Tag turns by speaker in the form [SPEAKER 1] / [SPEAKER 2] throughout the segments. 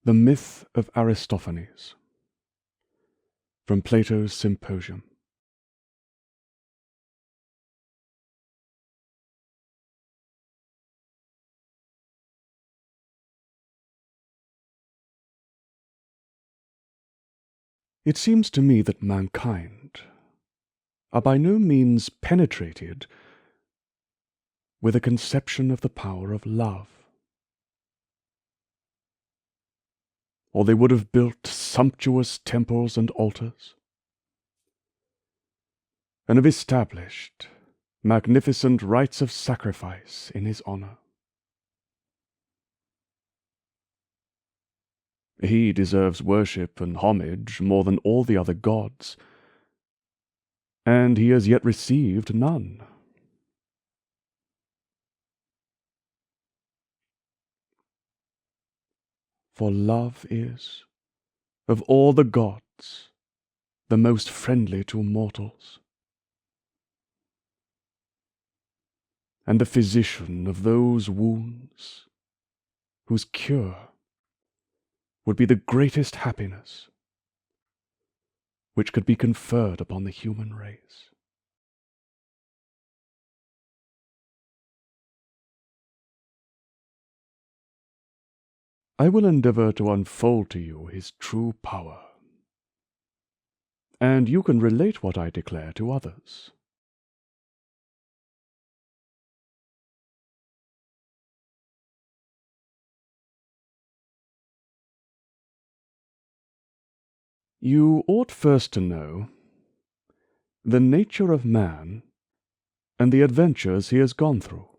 [SPEAKER 1] The Myth of Aristophanes, from Plato's Symposium. It seems to me that mankind are by no means penetrated with a conception of the power of love, or they would have built sumptuous temples and altars, and have established magnificent rites of sacrifice in his honor. He deserves worship and homage more than all the other gods, and he has yet received none. For love is, of all the gods, the most friendly to mortals, and the physician of those wounds whose cure would be the greatest happiness which could be conferred upon the human race. I will endeavor to unfold to you his true power, and you can relate what I declare to others. You ought first to know the nature of man and the adventures he has gone through.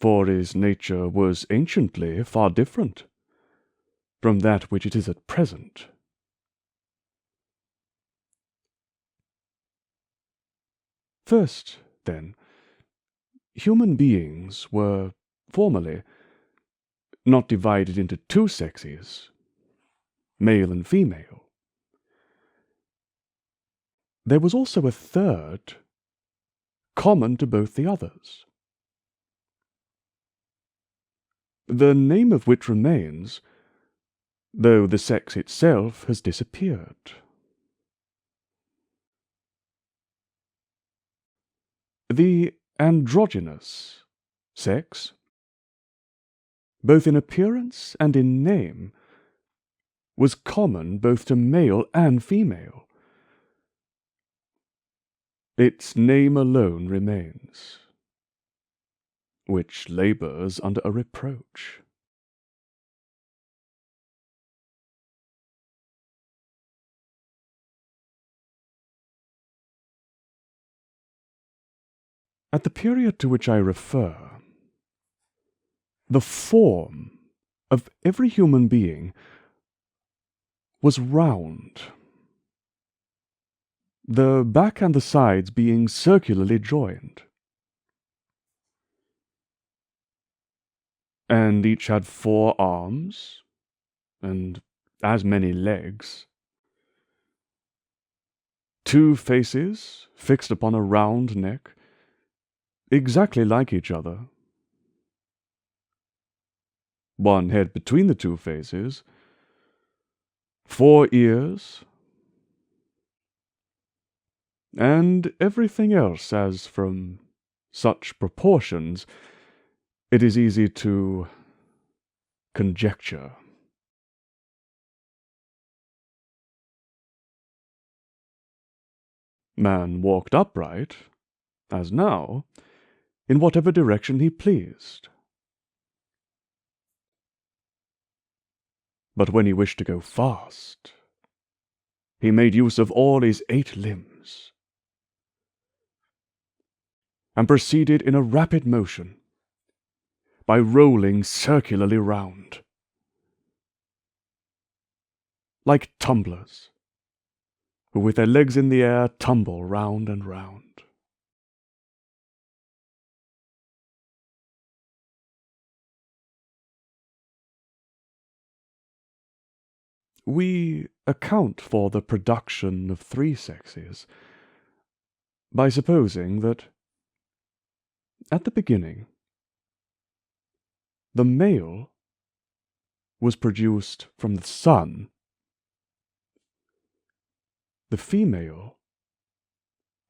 [SPEAKER 1] For his nature was anciently far different from that which it is at present. First, then, human beings were formerly not divided into two sexes, male and female. There was also a third, common to both the others, the name of which remains, though the sex itself has disappeared. The androgynous sex, both in appearance and in name, was common both to male and female. Its name alone remains, which labours under a reproach. At the period to which I refer, the form of every human being was round, the back and the sides being circularly joined, and each had 4 arms and as many legs, 2 faces fixed upon a round neck, exactly like each other, 1 head between the 2 faces, 4 ears, and everything else as from such proportions it is easy to conjecture. Man walked upright, as now, in whatever direction he pleased. But when he wished to go fast, he made use of all his 8 limbs, and proceeded in a rapid motion, by rolling circularly round, like tumblers, who with their legs in the air tumble round and round. We account for the production of 3 sexes by supposing that, at the beginning, the male was produced from the sun, the female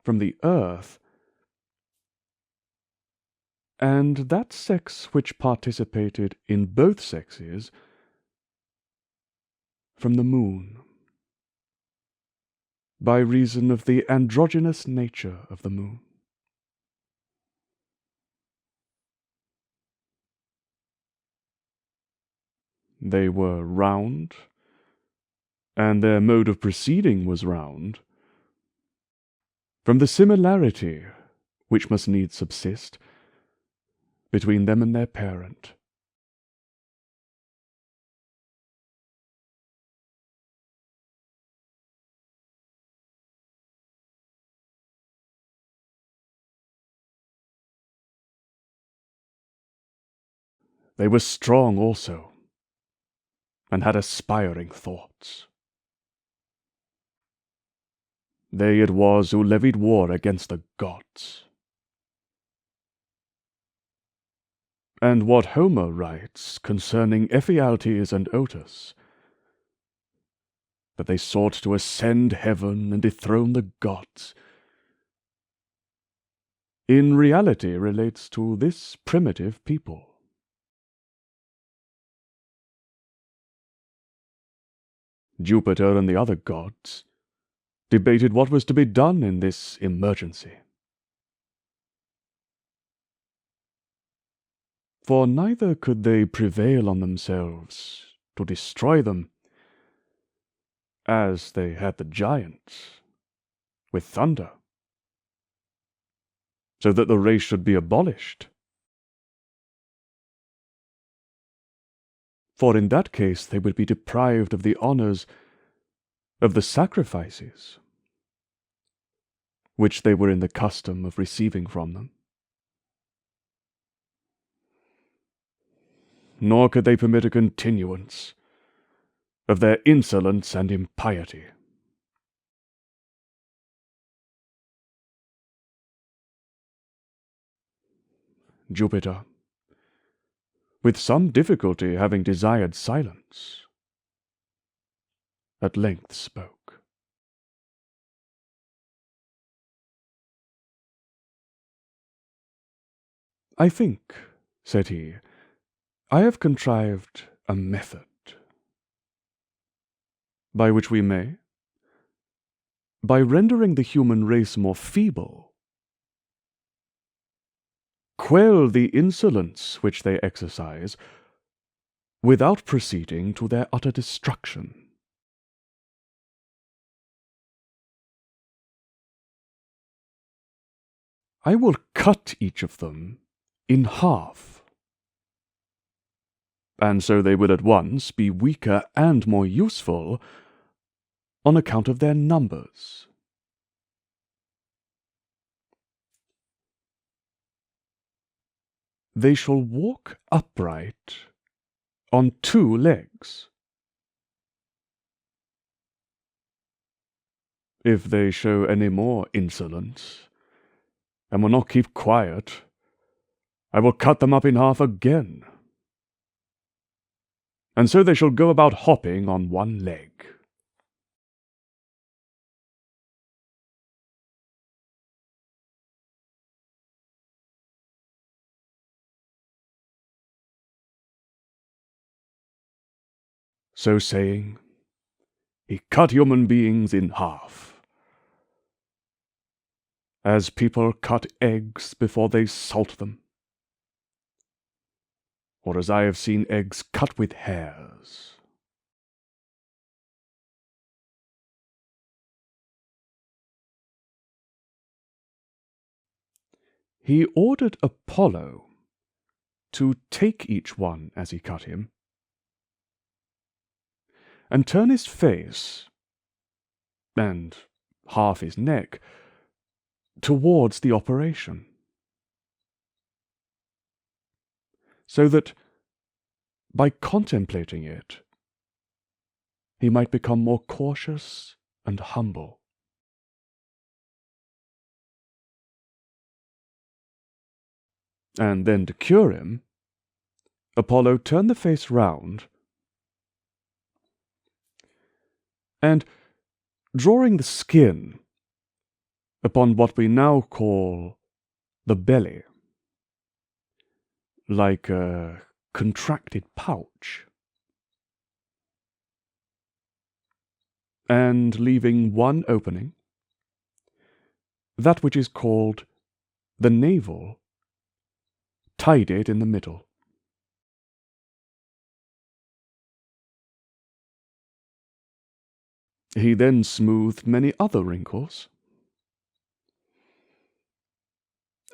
[SPEAKER 1] from the earth, and that sex which participated in both sexes from the moon, by reason of the androgynous nature of the moon. They were round, and their mode of proceeding was round, from the similarity which must needs subsist between them and their parent. They were strong also, and had aspiring thoughts. They it was who levied war against the gods. And what Homer writes concerning Ephialtes and Otus, that they sought to ascend heaven and dethrone the gods, in reality relates to this primitive people. Jupiter and the other gods debated what was to be done in this emergency. For neither could they prevail on themselves to destroy them, as they had the giants, with thunder, so that the race should be abolished. For in that case they would be deprived of the honours of the sacrifices which they were in the custom of receiving from them. Nor could they permit a continuance of their insolence and impiety. Jupiter, with some difficulty having desired silence, at length spoke. "I think," said he, "I have contrived a method, by which we may, by rendering the human race more feeble, quell the insolence which they exercise, without proceeding to their utter destruction." "I will cut each of them in half, and so they will at once be weaker and more useful on account of their numbers. They shall walk upright on 2 legs. If they show any more insolence, and will not keep quiet, I will cut them up in half again. And so they shall go about hopping on 1 leg. So saying, he cut human beings in half, as people cut eggs before they salt them, or as I have seen eggs cut with hairs. He ordered Apollo to take each one as he cut him, and turn his face, and half his neck, towards the operation, so that, by contemplating it, he might become more cautious and humble. And then, to cure him, Apollo turned the face round and drawing the skin upon what we now call the belly, like a contracted pouch, and leaving one opening, that which is called the navel, tied it in the middle. He then smoothed many other wrinkles,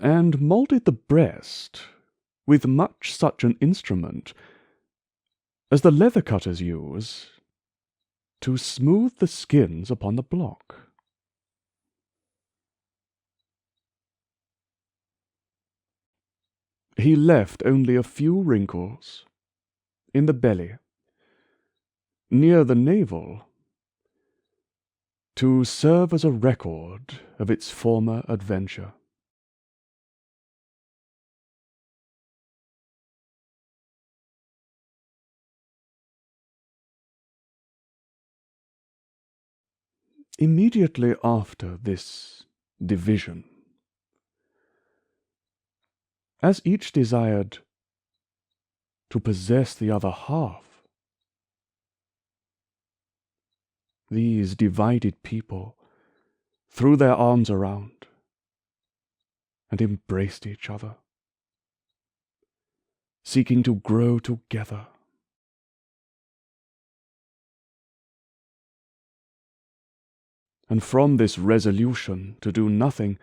[SPEAKER 1] and moulded the breast with much such an instrument as the leather cutters use to smooth the skins upon the block. He left only a few wrinkles in the belly, near the navel, to serve as a record of its former adventure. Immediately after this division, as each desired to possess the other half, these divided people threw their arms around and embraced each other, seeking to grow together. And from this resolution to do nothing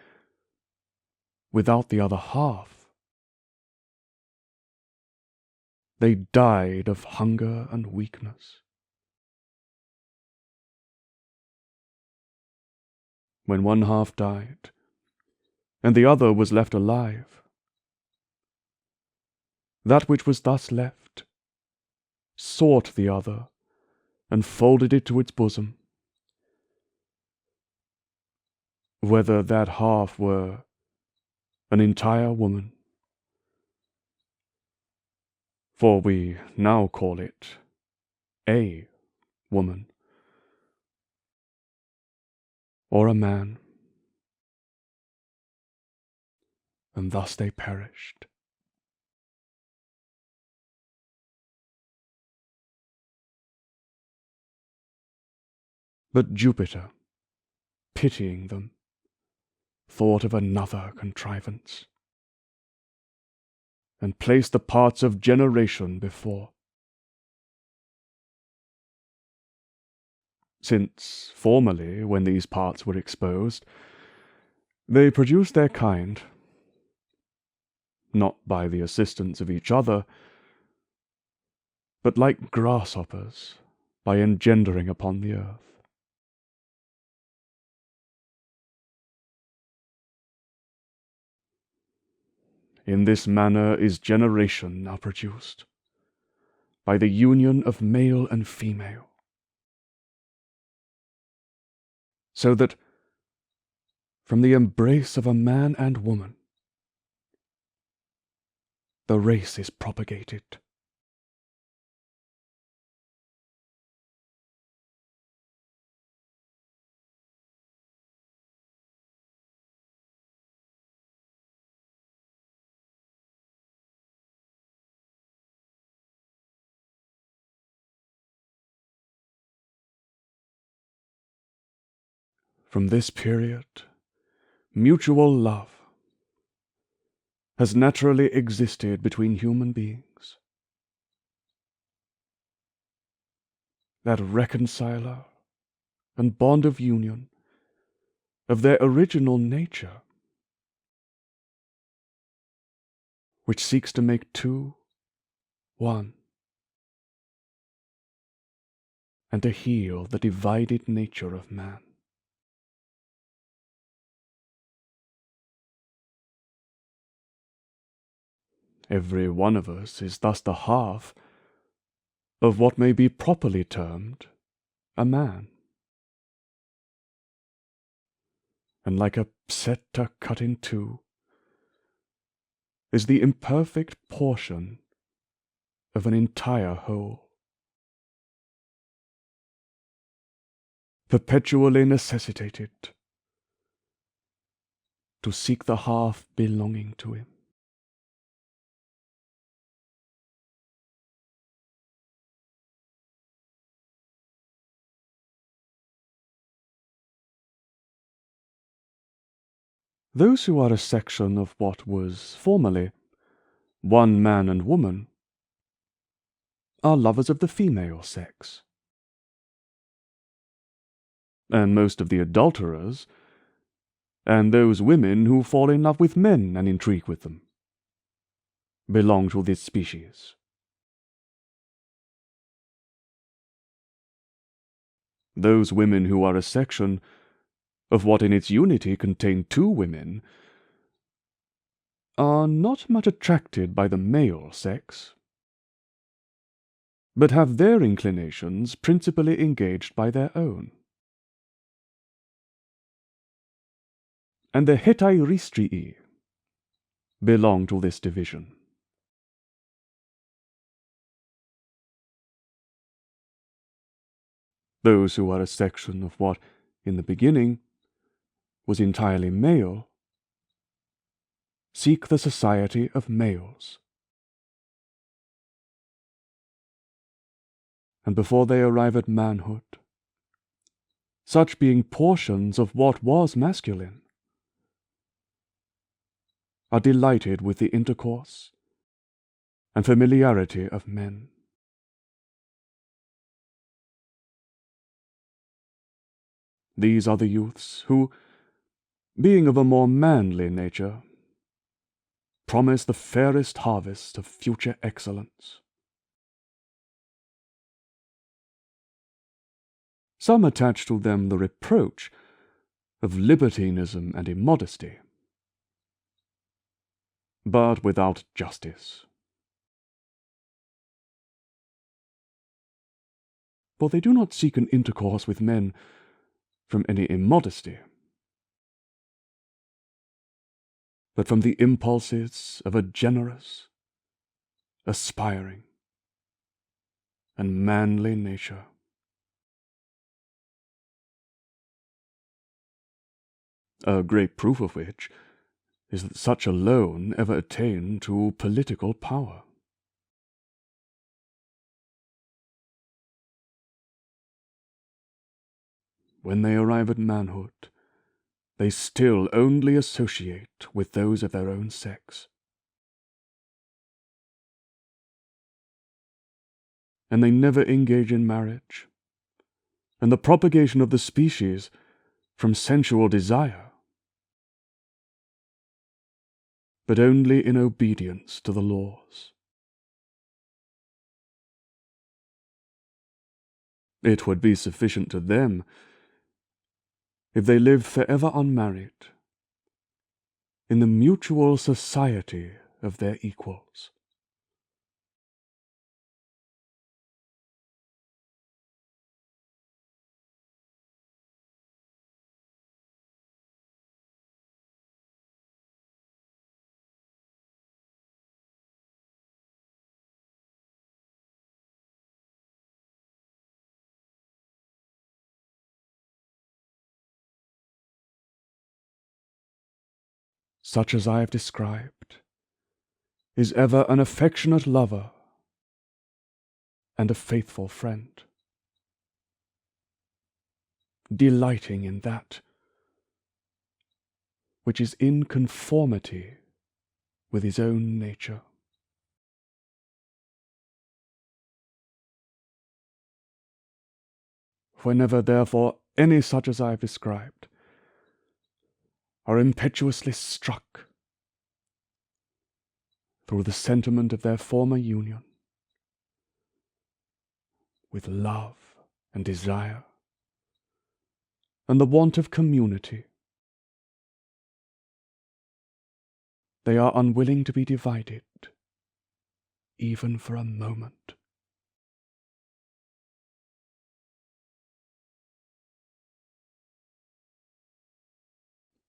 [SPEAKER 1] without the other half, they died of hunger and weakness. When one half died, and the other was left alive, that which was thus left sought the other, and folded it to its bosom. Whether that half were an entire woman, for we now call it a woman, or a man, and thus they perished. But Jupiter, pitying them, thought of another contrivance, and placed the parts of generation before. Since formerly, when these parts were exposed, they produced their kind, not by the assistance of each other, but like grasshoppers, by engendering upon the earth. In this manner is generation now produced, by the union of male and female, so that from the embrace of a man and woman, the race is propagated. From this period, mutual love has naturally existed between human beings. That reconciler and bond of union of their original nature, which seeks to make two one, and to heal the divided nature of man. Every one of us is thus the half of what may be properly termed a man. And like a pseta cut in two, is the imperfect portion of an entire whole. perpetually necessitated to seek the half belonging to him. Those who are a section of what was formerly one man and woman are lovers of the female sex, and most of the adulterers, and those women who fall in love with men and intrigue with them, belong to this species. Those women who are a section of what in its unity contain two women are not much attracted by the male sex, but have their inclinations principally engaged by their own. And the heteiristrii belong to this division. Those who are a section of what, in the beginning, was entirely male, seek the society of males. And before they arrive at manhood, such being portions of what was masculine, are delighted with the intercourse and familiarity of men. These are the youths who, being of a more manly nature, promise the fairest harvest of future excellence. Some attach to them the reproach of libertinism and immodesty, but without justice. For they do not seek an intercourse with men from any immodesty, but from the impulses of a generous, aspiring, and manly nature. A great proof of which is that such alone ever attain to political power. When they arrive at manhood, they still only associate with those of their own sex. And they never engage in marriage, and the propagation of the species from sensual desire, but only in obedience to the laws. It would be sufficient to them if they lived forever unmarried, in the mutual society of their equals. Such as I have described, is ever an affectionate lover and a faithful friend, delighting in that which is in conformity with his own nature. Whenever, therefore, any such as I have described are impetuously struck through the sentiment of their former union, with love and desire, and the want of community, they are unwilling to be divided, even for a moment.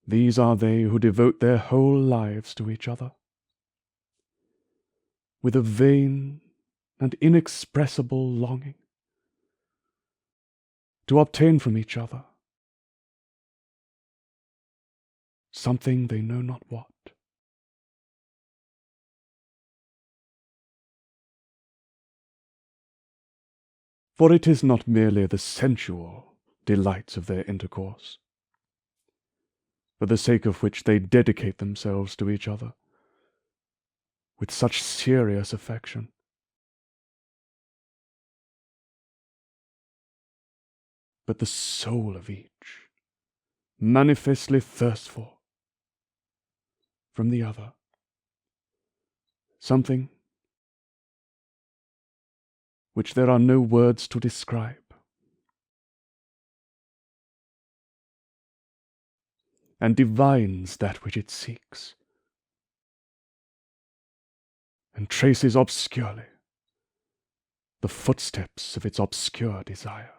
[SPEAKER 1] These are they who devote their whole lives to each other, with a vain and inexpressible longing to obtain from each other something they know not what. For it is not merely the sensual delights of their intercourse, for the sake of which they dedicate themselves to each other with such serious affection, but the soul of each manifestly thirsts for, from the other, something which there are no words to describe, and divines that which it seeks, and traces obscurely the footsteps of its obscure desire.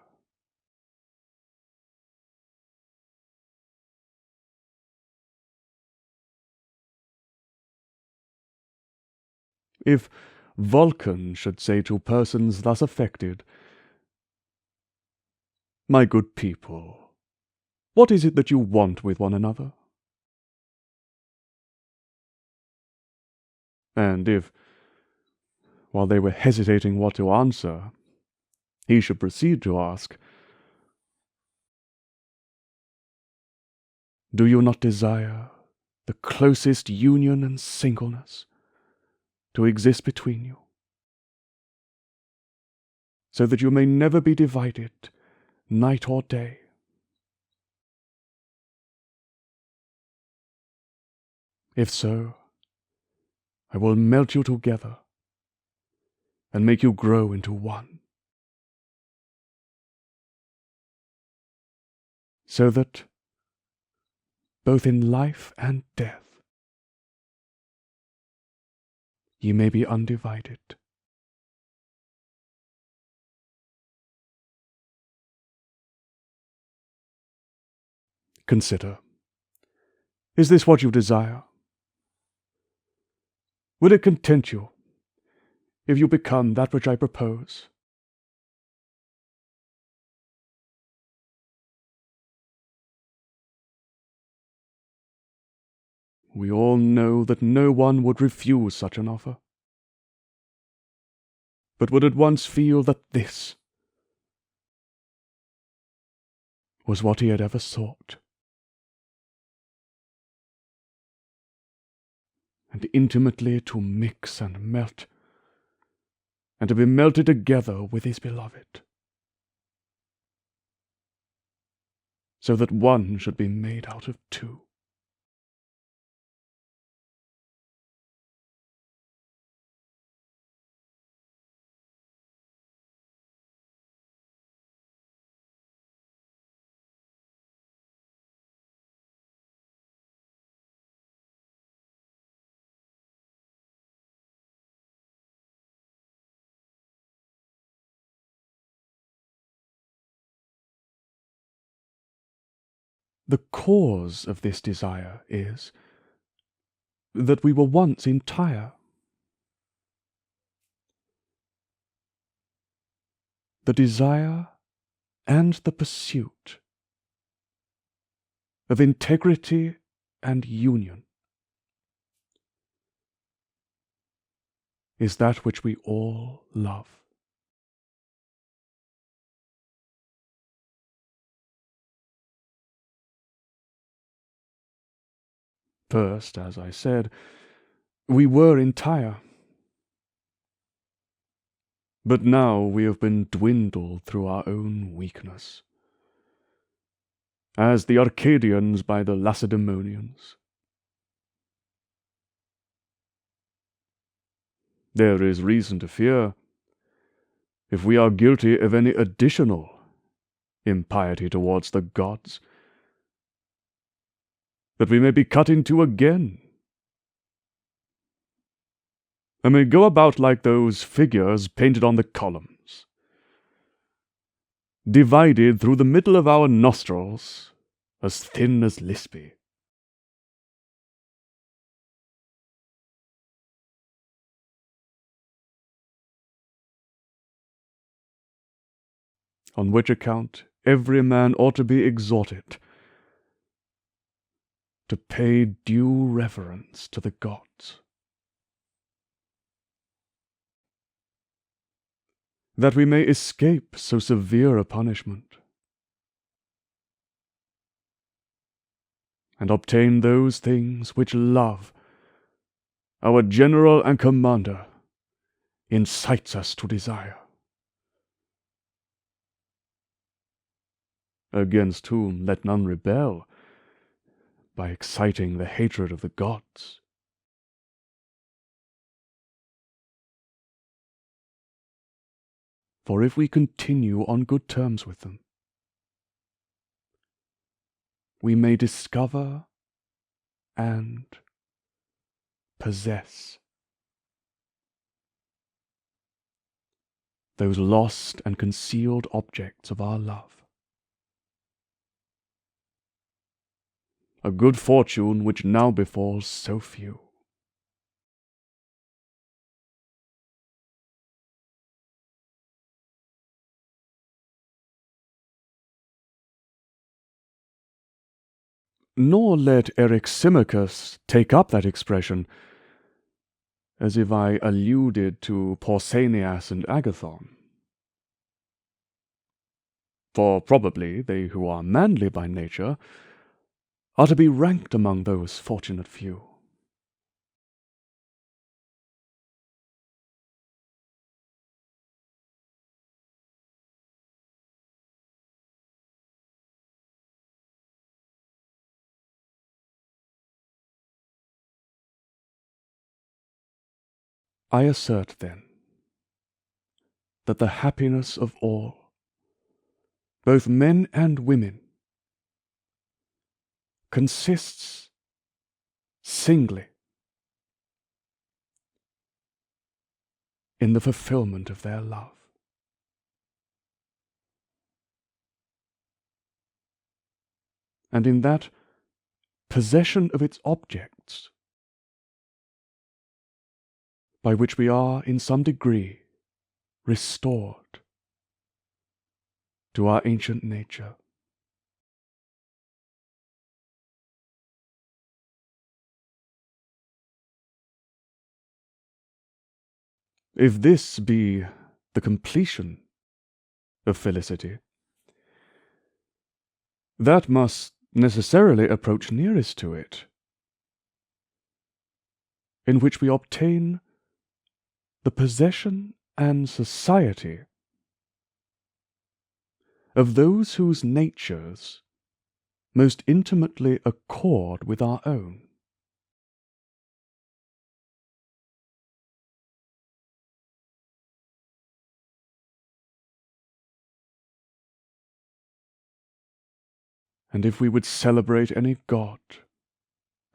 [SPEAKER 1] If Vulcan should say to persons thus affected, "My good people, what is it that you want with one another?" And if, while they were hesitating what to answer, he should proceed to ask, "Do you not desire the closest union and singleness to exist between you, so that you may never be divided night or day?" If so, I will melt you together and make you grow into one, so that, both in life and death, ye may be undivided. Consider, is this what you desire? Will it content you if you become that which I propose? We all know that no one would refuse such an offer, but would at once feel that this was what he had ever sought, and intimately to mix and melt, and to be melted together with his beloved, so that one should be made out of two. The cause of this desire is that we were once entire. The desire and the pursuit of integrity and union is that which we all love. First, as I said, we were entire, but now we have been dwindled through our own weakness, as the Arcadians by the Lacedaemonians. There is reason to fear, if we are guilty of any additional impiety towards the gods, that we may be cut in two again, and may go about like those figures painted on the columns, divided through the middle of our nostrils, as thin as Lispy. On which account every man ought to be exhorted to pay due reverence to the gods, that we may escape so severe a punishment, and obtain those things which love, our general and commander, incites us to desire, against whom let none rebel by exciting the hatred of the gods. For if we continue on good terms with them, we may discover and possess those lost and concealed objects of our love. A good fortune which now befalls so few. Nor let Eryximachus take up that expression as if I alluded to Pausanias and Agathon. For probably they who are manly by nature are to be ranked among those fortunate few. I assert, then, that the happiness of all, both men and women, consists singly in the fulfillment of their love. And in that possession of its objects, by which we are in some degree restored to our ancient nature. If this be the completion of felicity, that must necessarily approach nearest to it, in which we obtain the possession and society of those whose natures most intimately accord with our own. And if we would celebrate any god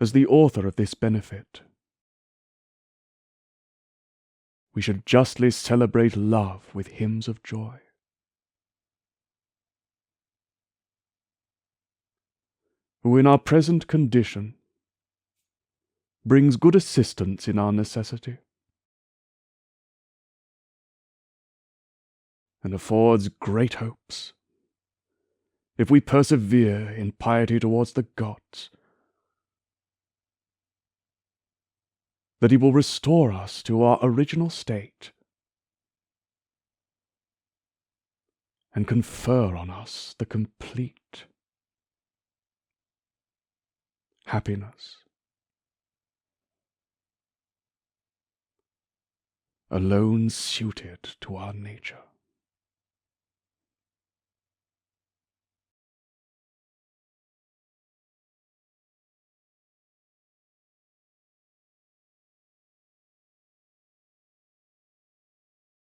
[SPEAKER 1] as the author of this benefit, we should justly celebrate love with hymns of joy. Who in our present condition brings good assistance in our necessity, and affords great hopes, if we persevere in piety towards the gods, that he will restore us to our original state, and confer on us the complete happiness alone suited to our nature.